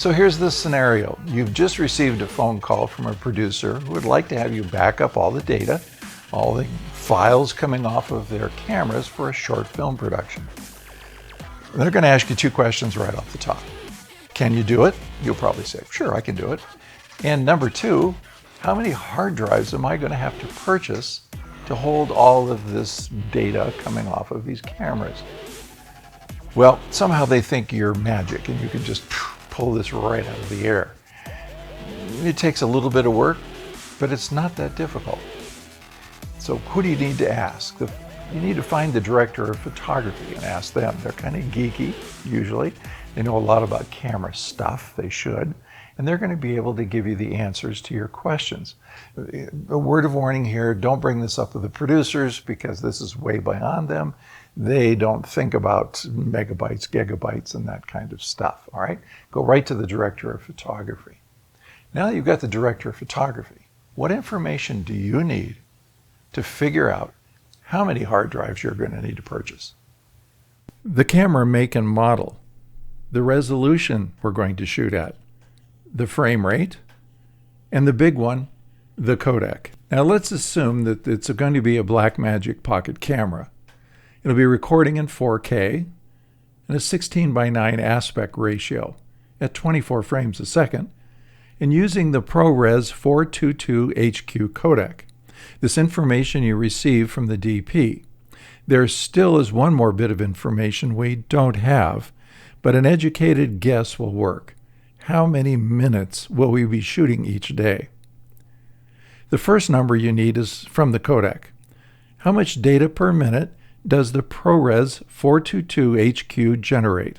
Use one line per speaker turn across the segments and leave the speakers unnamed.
So here's the scenario. You've just received a phone call from a producer who would like to have you back up all the data, all the files coming off of their cameras for a short film production. They're going to ask you two questions right off the top. Can you do it? You'll probably say, sure, I can do it. And number two, how many hard drives am I going to have to purchase to hold all of this data coming off of these cameras? Well, somehow they think you're magic and you can just pull this right out of the air. It takes a little bit of work, but it's not that difficult. So who do you need to ask? You need to find the director of photography and ask them. They're kind of geeky, usually. They know a lot about camera stuff, they should, and they're going to be able to give you the answers to your questions. A word of warning here, don't bring this up with the producers because this is way beyond them. They don't think about megabytes, gigabytes, and that kind of stuff, all right? Go right to the director of photography. Now that you've got the director of photography, what information do you need to figure out how many hard drives you're going to need to purchase? The camera make and model, the resolution we're going to shoot at, the frame rate, and the big one, the codec. Now let's assume that it's going to be a Blackmagic pocket camera. It'll be recording in 4K and a 16:9 aspect ratio at 24 frames a second and using the ProRes 422 HQ codec. This information you receive from the DP. There still is one more bit of information we don't have, but an educated guess will work. How many minutes will we be shooting each day? The first number you need is from the codec. How much data per minute does the ProRes 422 HQ generate?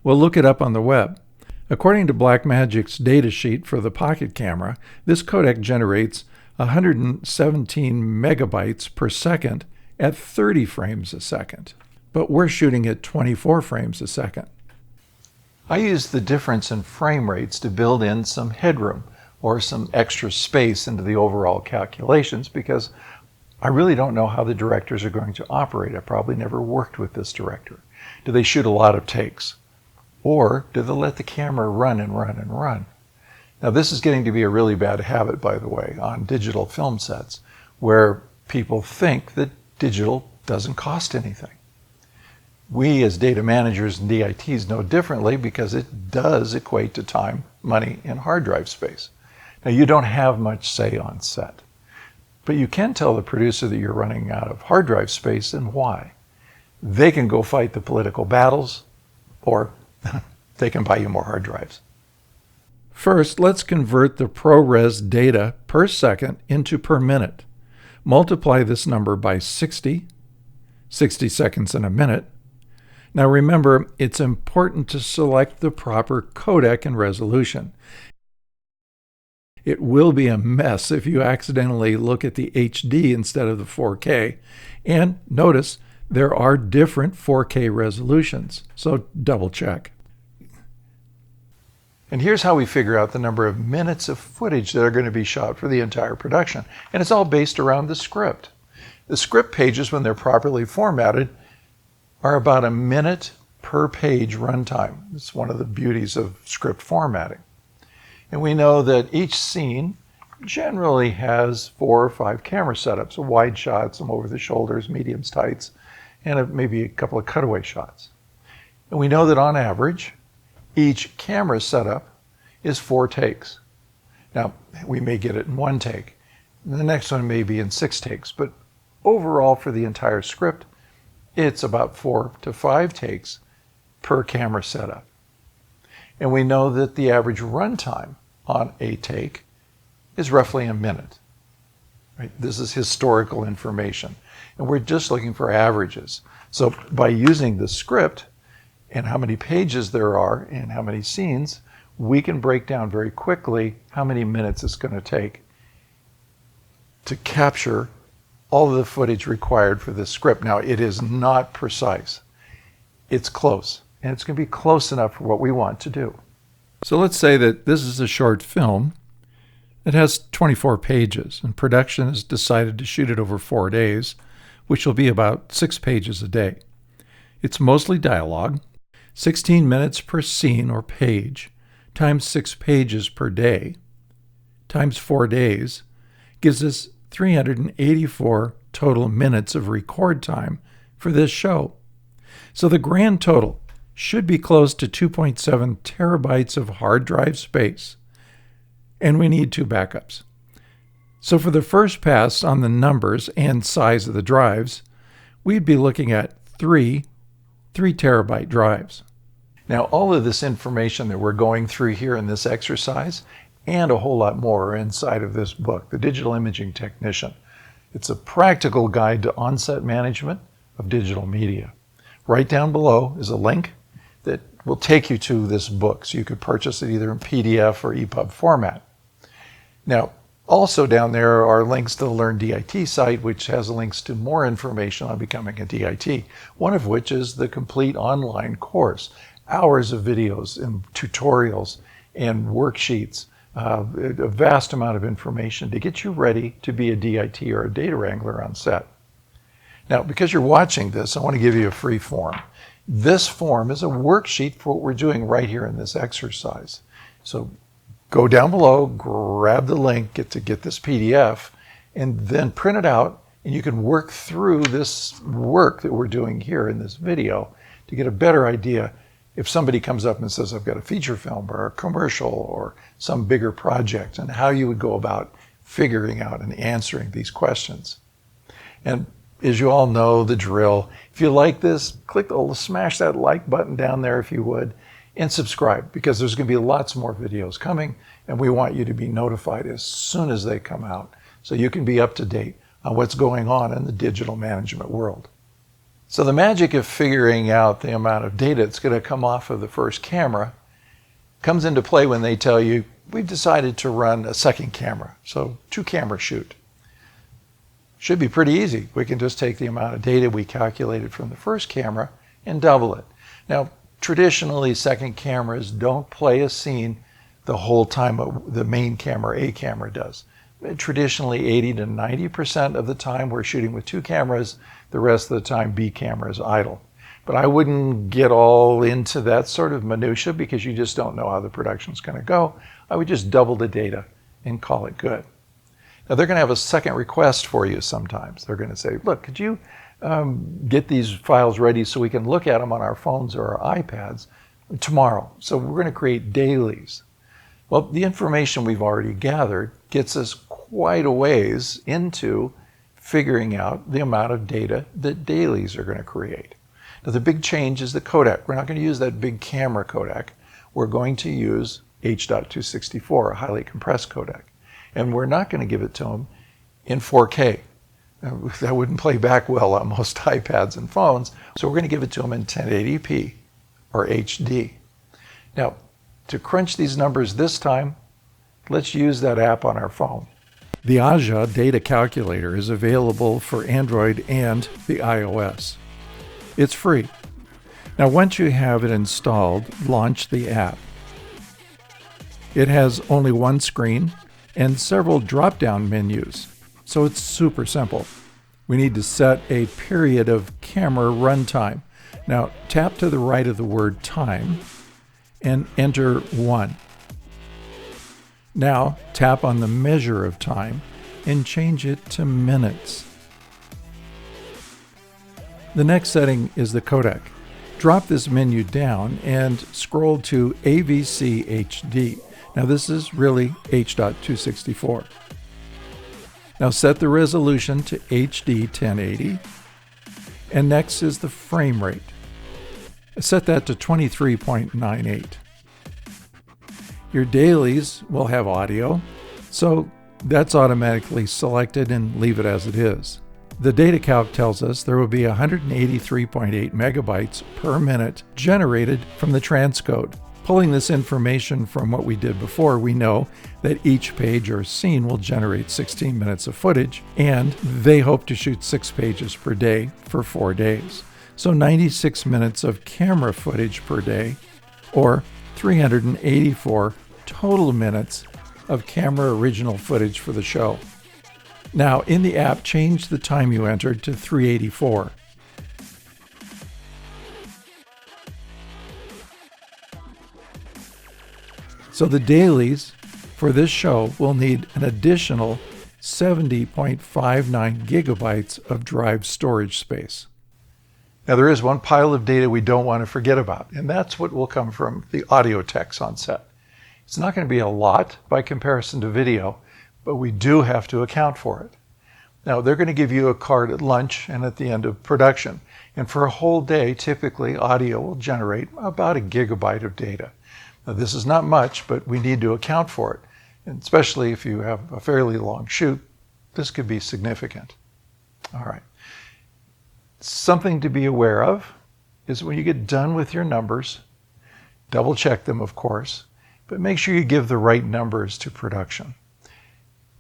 We'll look it up on the web. According to Blackmagic's datasheet for the pocket camera, this codec generates 117 megabytes per second at 30 frames a second. But we're shooting at 24 frames a second. I use the difference in frame rates to build in some headroom or some extra space into the overall calculations because I really don't know how the directors are going to operate. I probably never worked with this director. Do they shoot a lot of takes? Or do they let the camera run and run and run? Now this is getting to be a really bad habit, by the way, on digital film sets, where people think that digital doesn't cost anything. We as data managers and DITs know differently because it does equate to time, money, and hard drive space. Now you don't have much say on set. But you can tell the producer that you're running out of hard drive space and why. They can go fight the political battles, or they can buy you more hard drives. First, let's convert the ProRes data per second into per minute. Multiply this number by 60 seconds in a minute. Now remember, it's important to select the proper codec and resolution. It will be a mess if you accidentally look at the HD instead of the 4K. And notice there are different 4K resolutions, so double check. And here's how we figure out the number of minutes of footage that are going to be shot for the entire production. And it's all based around the script. The script pages, when they're properly formatted, are about a minute per page runtime. It's one of the beauties of script formatting. And we know that each scene generally has 4 or 5 camera setups, a wide shot, some over the shoulders, mediums, tights, and maybe a couple of cutaway shots. And we know that on average, each camera setup is 4 takes. Now, we may get it in 1 take. And the next one may be in 6 takes, but overall for the entire script, it's about 4 to 5 takes per camera setup. And we know that the average runtime on a take is roughly a minute. Right? This is historical information. And we're just looking for averages. So by using the script and how many pages there are and how many scenes, we can break down very quickly how many minutes it's going to take to capture all of the footage required for this script. Now, it is not precise. It's close. And it's going to be close enough for what we want to do. So let's say that this is a short film. It has 24 pages, and production has decided to shoot it over 4 days, which will be about 6 pages a day. It's mostly dialogue, 16 minutes per scene or page, times 6 pages per day times 4 days gives us 384 total minutes of record time for this show. So the grand total should be close to 2.7 terabytes of hard drive space, and we need 2 backups. So for the first pass on the numbers and size of the drives, we'd be looking at 3 terabyte drives. Now, all of this information that we're going through here in this exercise and a whole lot more are inside of this book, The Digital Imaging Technician. It's a practical guide to on-set management of digital media. Right down below is a link that will take you to this book, so you could purchase it either in PDF or EPUB format. Now, also down there are links to the Learn DIT site, which has links to more information on becoming a DIT, one of which is the complete online course. Hours of videos and tutorials and worksheets, a vast amount of information to get you ready to be a DIT or a data wrangler on set. Now, because you're watching this, I want to give you a free form. This form is a worksheet for what we're doing right here in this exercise. So go down below, grab the link, get this PDF, and then print it out, and you can work through this work that we're doing here in this video to get a better idea. If somebody comes up and says, I've got a feature film or a commercial or some bigger project, and how you would go about figuring out and answering these questions. And as you all know the drill, if you like this, smash that like button down there if you would, and subscribe, because there's going to be lots more videos coming, and we want you to be notified as soon as they come out so you can be up to date on what's going on in the digital management world. So the magic of figuring out the amount of data that's going to come off of the first camera comes into play when they tell you, we've decided to run a second camera, so 2-camera shoot. Should be pretty easy. We can just take the amount of data we calculated from the first camera and double it. Now, traditionally, second cameras don't play a scene the whole time the main camera, A camera, does. Traditionally, 80 to 90% of the time we're shooting with 2 cameras, the rest of the time B camera is idle. But I wouldn't get all into that sort of minutia because you just don't know how the production's going to go. I would just double the data and call it good. Now they're going to have a second request for you sometimes. They're going to say, look, could you get these files ready so we can look at them on our phones or our iPads tomorrow? So we're going to create dailies. Well, the information we've already gathered gets us quite a ways into figuring out the amount of data that dailies are going to create. Now the big change is the codec. We're not going to use that big camera codec. We're going to use H.264, a highly compressed codec. And we're not going to give it to them in 4K. That wouldn't play back well on most iPads and phones. So we're going to give it to them in 1080p or HD. Now, to crunch these numbers this time, let's use that app on our phone. The Aja Data Calculator is available for Android and the iOS. It's free. Now, once you have it installed, launch the app. It has only one screen and several drop-down menus, so it's super simple. We need to set a period of camera runtime. Now, tap to the right of the word time and enter 1. Now, tap on the measure of time and change it to minutes. The next setting is the codec. Drop this menu down and scroll to AVC HD. Now this is really H.264. Now set the resolution to HD 1080. And next is the frame rate. Set that to 23.98. Your dailies will have audio, so that's automatically selected and leave it as it is. The data calc tells us there will be 183.8 megabytes per minute generated from the transcode. Pulling this information from what we did before, we know that each page or scene will generate 16 minutes of footage, and they hope to shoot 6 pages per day for 4 days. So 96 minutes of camera footage per day, or 384 total minutes of camera original footage for the show. Now, in the app, change the time you entered to 384. So the dailies for this show will need an additional 70.59 gigabytes of drive storage space. Now there is one pile of data we don't want to forget about, and that's what will come from the audio techs on set. It's not going to be a lot by comparison to video, but we do have to account for it. Now they're going to give you a card at lunch and at the end of production, and for a whole day, typically audio will generate about a gigabyte of data. Now this is not much, but we need to account for it, and especially if you have a fairly long shoot, this could be significant. All right. Something to be aware of is when you get done with your numbers, double check them, of course, but make sure you give the right numbers to production.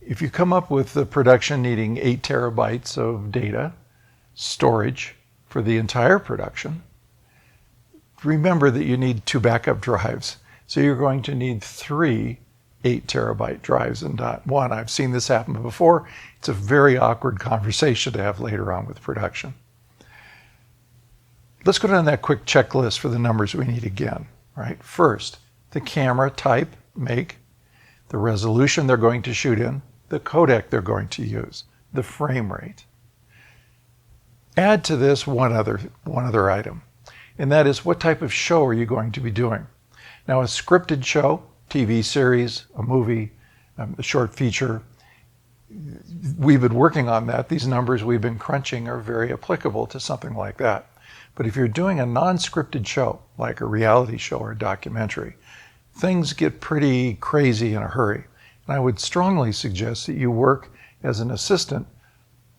If you come up with the production needing 8 terabytes of data storage for the entire production, remember that you need 2 backup drives. So you're going to need 3 8 terabyte drives and not 1. I've seen this happen before. It's a very awkward conversation to have later on with production. Let's go down that quick checklist for the numbers we need again. Right? First, the camera type, make, the resolution they're going to shoot in, the codec they're going to use, the frame rate. Add to this one other item, and that is what type of show are you going to be doing? Now, a scripted show, TV series, a movie, a short feature, we've been working on that. These numbers we've been crunching are very applicable to something like that. But if you're doing a non-scripted show, like a reality show or a documentary, things get pretty crazy in a hurry. And I would strongly suggest that you work as an assistant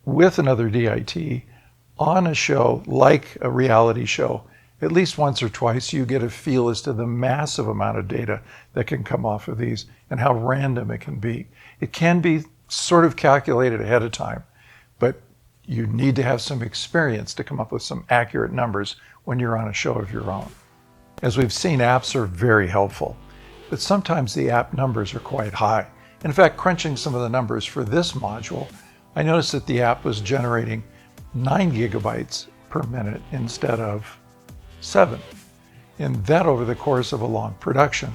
with another DIT on a show like a reality show. At least once or twice, you get a feel as to the massive amount of data that can come off of these and how random it can be. It can be sort of calculated ahead of time, but you need to have some experience to come up with some accurate numbers when you're on a show of your own. As we've seen, apps are very helpful, but sometimes the app numbers are quite high. In fact, crunching some of the numbers for this module, I noticed that the app was generating 9 gigabytes per minute instead of 7. And that over the course of a long production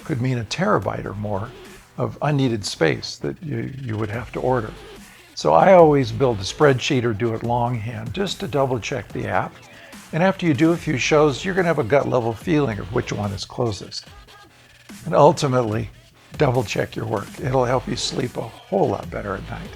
could mean a terabyte or more of unneeded space that you would have to order. So I always build a spreadsheet or do it longhand just to double check the app. And after you do a few shows, you're going to have a gut level feeling of which one is closest. And ultimately, double check your work. It'll help you sleep a whole lot better at night.